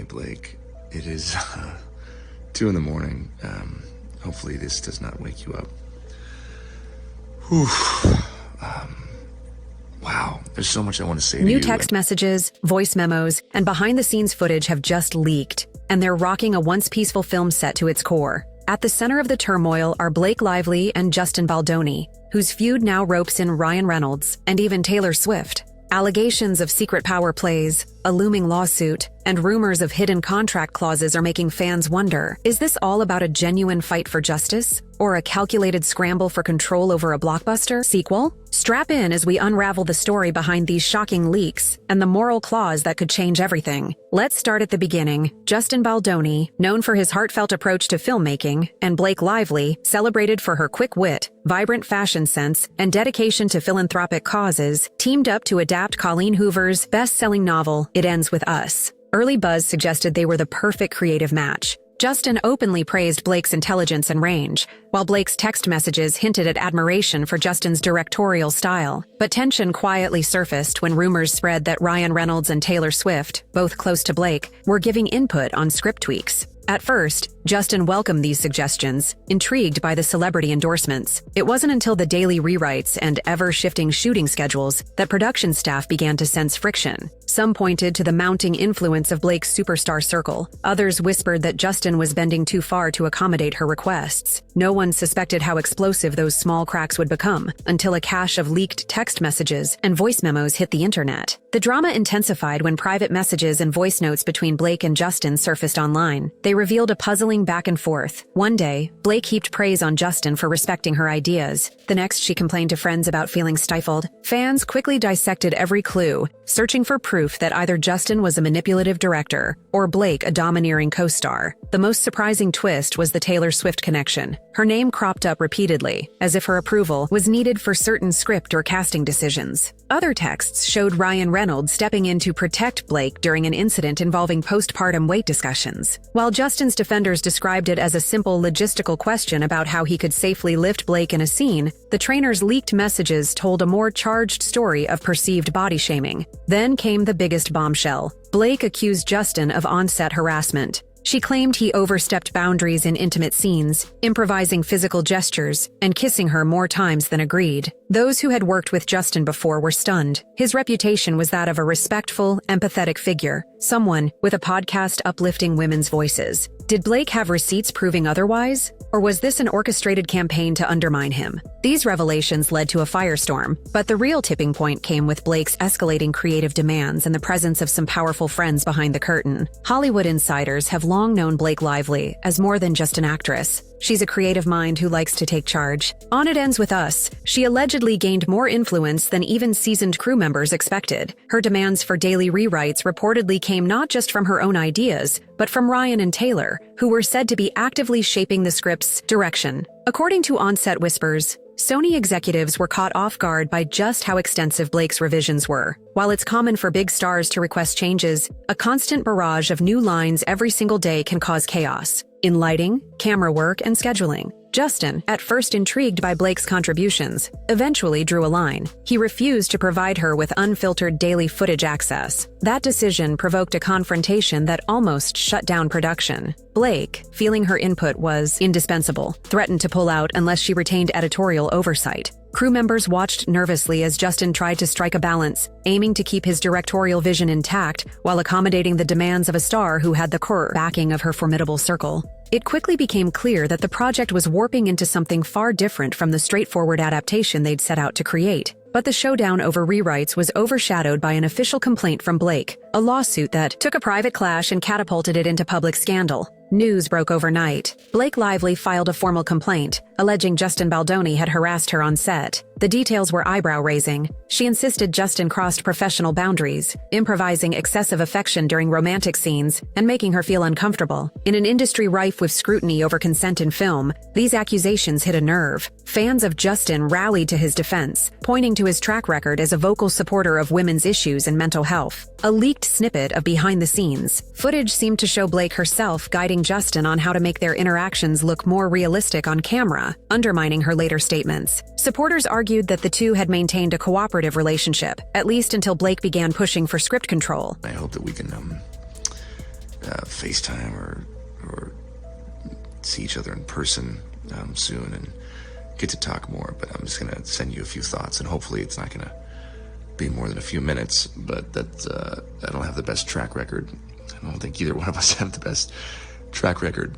Blake. It is 2 in the morning. Hopefully this does not wake you up. Whew. Wow, there's so much I want to say to you. New text messages, voice memos, and behind-the-scenes footage have just leaked, and they're rocking a once peaceful film set to its core. At the center of the turmoil are Blake Lively and Justin Baldoni, whose feud now ropes in Ryan Reynolds and even Taylor Swift. Allegations of secret power plays, a looming lawsuit, and rumors of hidden contract clauses are making fans wonder, is this all about a genuine fight for justice? Or a calculated scramble for control over a blockbuster sequel? Strap in as we unravel the story behind these shocking leaks and the moral clause that could change everything. Let's start at the beginning. Justin Baldoni, known for his heartfelt approach to filmmaking, and Blake Lively, celebrated for her quick wit, vibrant fashion sense, and dedication to philanthropic causes, teamed up to adapt Colleen Hoover's best-selling novel, It Ends With Us. Early buzz suggested they were the perfect creative match. Justin openly praised Blake's intelligence and range, while Blake's text messages hinted at admiration for Justin's directorial style. But tension quietly surfaced when rumors spread that Ryan Reynolds and Taylor Swift, both close to Blake, were giving input on script tweaks. At first, Justin welcomed these suggestions, intrigued by the celebrity endorsements. It wasn't until the daily rewrites and ever-shifting shooting schedules that production staff began to sense friction. Some pointed to the mounting influence of Blake's superstar circle. Others whispered that Justin was bending too far to accommodate her requests. No one suspected how explosive those small cracks would become until a cache of leaked text messages and voice memos hit the internet. The drama intensified when private messages and voice notes between Blake and Justin surfaced online. They revealed a puzzling back and forth. One day, Blake heaped praise on Justin for respecting her ideas. The next, she complained to friends about feeling stifled. Fans quickly dissected every clue, searching for proof that either Justin was a manipulative director or Blake a domineering co-star. The most surprising twist was the Taylor Swift connection. Her name cropped up repeatedly, as if her approval was needed for certain script or casting decisions. Other texts showed Ryan Reynolds stepping in to protect Blake during an incident involving postpartum weight discussions. While Justin's defenders described it as a simple logistical question about how he could safely lift Blake in a scene, the trainer's leaked messages told a more charged story of perceived body shaming. Then came the biggest bombshell. Blake accused Justin of on-set harassment. She claimed he overstepped boundaries in intimate scenes, improvising physical gestures, and kissing her more times than agreed. Those who had worked with Justin before were stunned. His reputation was that of a respectful, empathetic figure, someone with a podcast uplifting women's voices. Did Blake have receipts proving otherwise? Or was this an orchestrated campaign to undermine him? These revelations led to a firestorm, but the real tipping point came with Blake's escalating creative demands and the presence of some powerful friends behind the curtain. Hollywood insiders have long known Blake Lively as more than just an actress. She's a creative mind who likes to take charge. On It Ends With Us, she allegedly gained more influence than even seasoned crew members expected. Her demands for daily rewrites reportedly came not just from her own ideas, but from Ryan and Taylor, who were said to be actively shaping the script's direction. According to on-set whispers, Sony executives were caught off guard by just how extensive Blake's revisions were. While it's common for big stars to request changes, a constant barrage of new lines every single day can cause chaos in lighting, camera work, and scheduling. Justin, at first intrigued by Blake's contributions, eventually drew a line. He refused to provide her with unfiltered daily footage access. That decision provoked a confrontation that almost shut down production. Blake, feeling her input was indispensable, threatened to pull out unless she retained editorial oversight. Crew members watched nervously as Justin tried to strike a balance, aiming to keep his directorial vision intact while accommodating the demands of a star who had the core backing of her formidable circle. It quickly became clear that the project was warping into something far different from the straightforward adaptation they'd set out to create. But the showdown over rewrites was overshadowed by an official complaint from Blake, a lawsuit that took a private clash and catapulted it into public scandal. News broke overnight. Blake Lively filed a formal complaint, alleging Justin Baldoni had harassed her on set. The details were eyebrow-raising. She insisted Justin crossed professional boundaries, improvising excessive affection during romantic scenes and making her feel uncomfortable. In an industry rife with scrutiny over consent in film, these accusations hit a nerve. Fans of Justin rallied to his defense, pointing to his track record as a vocal supporter of women's issues and mental health. A leaked snippet of behind-the-scenes footage seemed to show Blake herself guiding Justin on how to make their interactions look more realistic on camera, undermining her later statements. Supporters argued that the two had maintained a cooperative relationship, at least until Blake began pushing for script control. I hope that we can FaceTime or see each other in person soon and get to talk more. But I'm just gonna send you a few thoughts, and hopefully it's not gonna be more than a few minutes. But that I don't have the best track record. I don't think either one of us have the best track record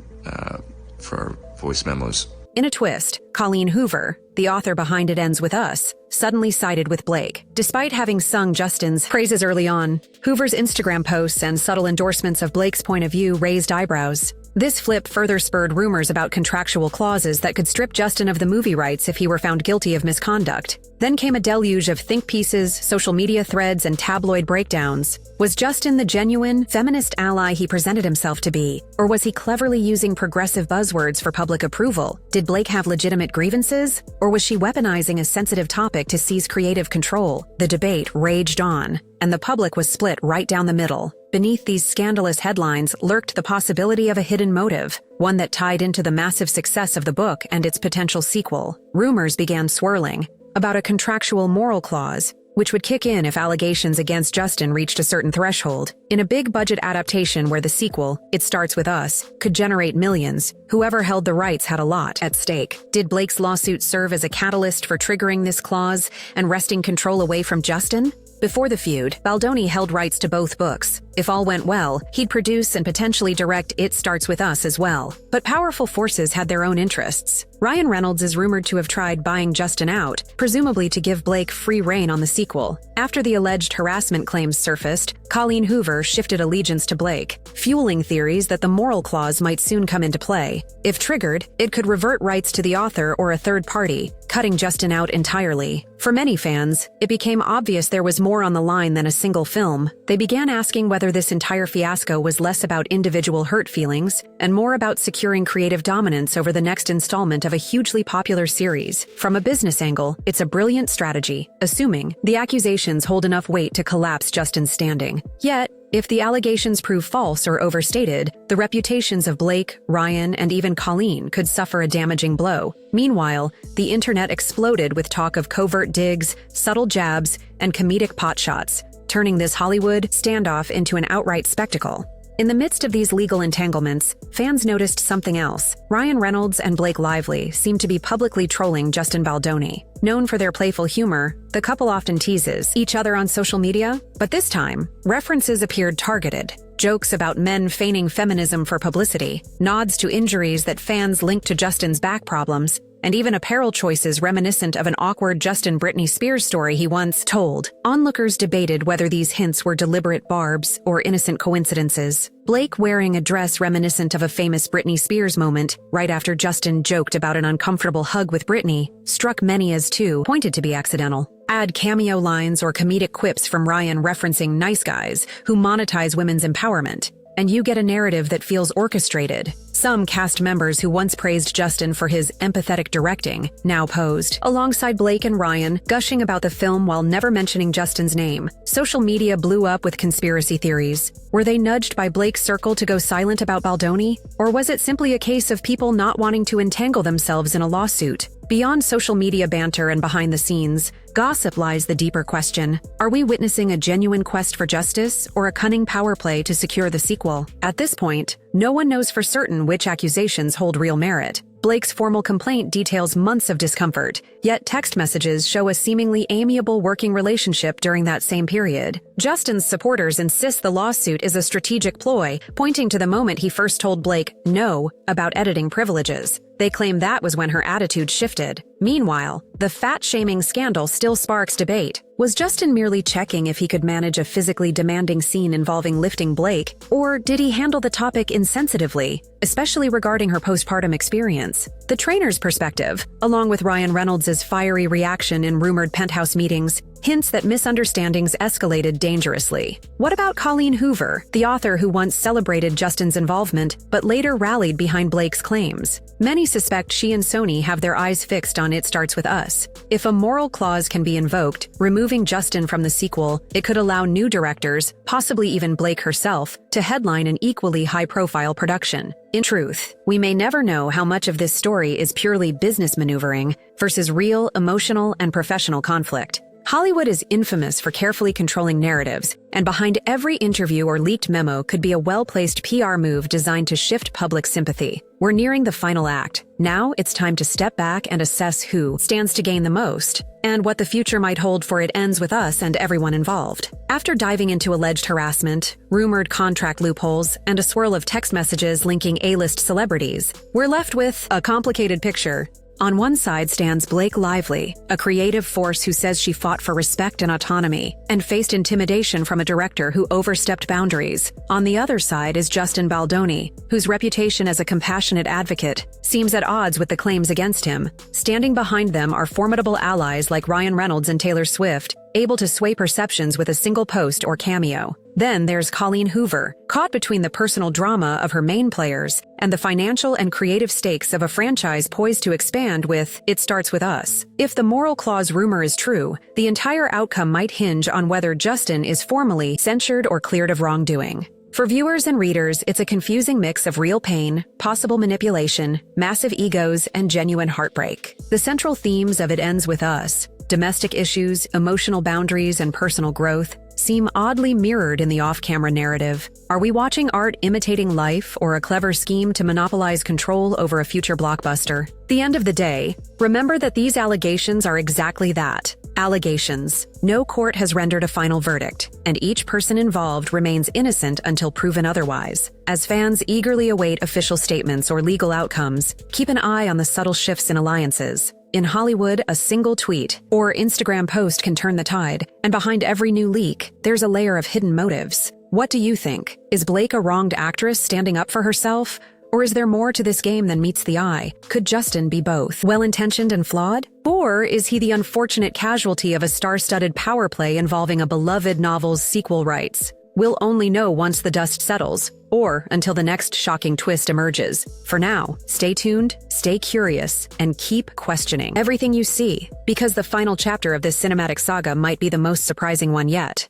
for our voice memos. In a twist, Colleen Hoover, the author behind It Ends With Us, suddenly sided with Blake. Despite having sung Justin's praises early on, Hoover's Instagram posts and subtle endorsements of Blake's point of view raised eyebrows. This flip further spurred rumors about contractual clauses that could strip Justin of the movie rights if he were found guilty of misconduct. Then came a deluge of think pieces, social media threads, and tabloid breakdowns. Was Justin the genuine, feminist ally he presented himself to be? Or was he cleverly using progressive buzzwords for public approval? Did Blake have legitimate grievances? Or was she weaponizing a sensitive topic to seize creative control? The debate raged on, and the public was split right down the middle. Beneath these scandalous headlines lurked the possibility of a hidden motive, one that tied into the massive success of the book and its potential sequel. Rumors began swirling about a contractual moral clause, which would kick in if allegations against Justin reached a certain threshold. In a big-budget adaptation where the sequel, It Starts With Us, could generate millions, whoever held the rights had a lot at stake. Did Blake's lawsuit serve as a catalyst for triggering this clause and wresting control away from Justin? Before the feud, Baldoni held rights to both books. If all went well, he'd produce and potentially direct It Starts With Us as well. But powerful forces had their own interests. Ryan Reynolds is rumored to have tried buying Justin out, presumably to give Blake free rein on the sequel. After the alleged harassment claims surfaced, Colleen Hoover shifted allegiance to Blake, fueling theories that the moral clause might soon come into play. If triggered, it could revert rights to the author or a third party, cutting Justin out entirely. For many fans, it became obvious there was more on the line than a single film. They began asking whether this entire fiasco was less about individual hurt feelings and more about securing creative dominance over the next installment of a hugely popular series. From a business angle, it's a brilliant strategy, assuming the accusations hold enough weight to collapse Justin's standing. Yet, if the allegations prove false or overstated, the reputations of Blake, Ryan, and even Colleen could suffer a damaging blow. Meanwhile, the internet exploded with talk of covert digs, subtle jabs, and comedic potshots, turning this Hollywood standoff into an outright spectacle. In the midst of these legal entanglements, fans noticed something else. Ryan Reynolds and Blake Lively seemed to be publicly trolling Justin Baldoni. Known for their playful humor, the couple often teases each other on social media, but this time, references appeared targeted. Jokes about men feigning feminism for publicity, nods to injuries that fans linked to Justin's back problems, and even apparel choices reminiscent of an awkward Justin Britney Spears story he once told. Onlookers debated whether these hints were deliberate barbs or innocent coincidences. Blake wearing a dress reminiscent of a famous Britney Spears moment, right after Justin joked about an uncomfortable hug with Britney, struck many as too pointed to be accidental. Add cameo lines or comedic quips from Ryan referencing nice guys who monetize women's empowerment, and you get a narrative that feels orchestrated. Some cast members who once praised Justin for his empathetic directing now posed alongside Blake and Ryan, gushing about the film while never mentioning Justin's name. Social media blew up with conspiracy theories. Were they nudged by Blake's circle to go silent about Baldoni? Or was it simply a case of people not wanting to entangle themselves in a lawsuit? Beyond social media banter and behind the scenes, gossip lies the deeper question. Are we witnessing a genuine quest for justice or a cunning power play to secure the sequel? At this point, no one knows for certain which accusations hold real merit. Blake's formal complaint details months of discomfort, yet text messages show a seemingly amiable working relationship during that same period. Justin's supporters insist the lawsuit is a strategic ploy, pointing to the moment he first told Blake no about editing privileges. They claim that was when her attitude shifted. Meanwhile, the fat-shaming scandal still sparks debate. Was Justin merely checking if he could manage a physically demanding scene involving lifting Blake, or did he handle the topic insensitively, especially regarding her postpartum experience? The trainer's perspective, along with Ryan Reynolds' fiery reaction in rumored penthouse meetings, hints that misunderstandings escalated dangerously. What about Colleen Hoover, the author who once celebrated Justin's involvement but later rallied behind Blake's claims? Many suspect she and Sony have their eyes fixed on It Starts With Us. If a moral clause can be invoked, removing Justin from the sequel, it could allow new directors, possibly even Blake herself, to headline an equally high-profile production. In truth, we may never know how much of this story is purely business maneuvering versus real, emotional, and professional conflict. Hollywood is infamous for carefully controlling narratives, and behind every interview or leaked memo could be a well-placed PR move designed to shift public sympathy. We're nearing the final act. Now it's time to step back and assess who stands to gain the most, and what the future might hold for It Ends With Us and everyone involved. After diving into alleged harassment, rumored contract loopholes, and a swirl of text messages linking A-list celebrities, we're left with a complicated picture. On one side stands Blake Lively, a creative force who says she fought for respect and autonomy, and faced intimidation from a director who overstepped boundaries. On the other side is Justin Baldoni, whose reputation as a compassionate advocate seems at odds with the claims against him. Standing behind them are formidable allies like Ryan Reynolds and Taylor Swift, able to sway perceptions with a single post or cameo. Then there's Colleen Hoover, caught between the personal drama of her main players and the financial and creative stakes of a franchise poised to expand with It Starts With Us. If the moral clause rumor is true, the entire outcome might hinge on whether Justin is formally censured or cleared of wrongdoing. For viewers and readers, it's a confusing mix of real pain, possible manipulation, massive egos, and genuine heartbreak. The central themes of It Ends With Us, domestic issues, emotional boundaries, and personal growth, seem oddly mirrored in the off-camera narrative. Are we watching art imitating life or a clever scheme to monopolize control over a future blockbuster? At the end of the day, remember that these allegations are exactly that. Allegations. No court has rendered a final verdict, and each person involved remains innocent until proven otherwise. As fans eagerly await official statements or legal outcomes, keep an eye on the subtle shifts in alliances. In Hollywood, a single tweet or Instagram post can turn the tide, and behind every new leak, there's a layer of hidden motives. What do you think? Is Blake a wronged actress standing up for herself? Or is there more to this game than meets the eye? Could Justin be both, well-intentioned and flawed? Or is he the unfortunate casualty of a star-studded power play involving a beloved novel's sequel rights? We'll only know once the dust settles, or until the next shocking twist emerges. For now, stay tuned, stay curious, and keep questioning everything you see, because the final chapter of this cinematic saga might be the most surprising one yet.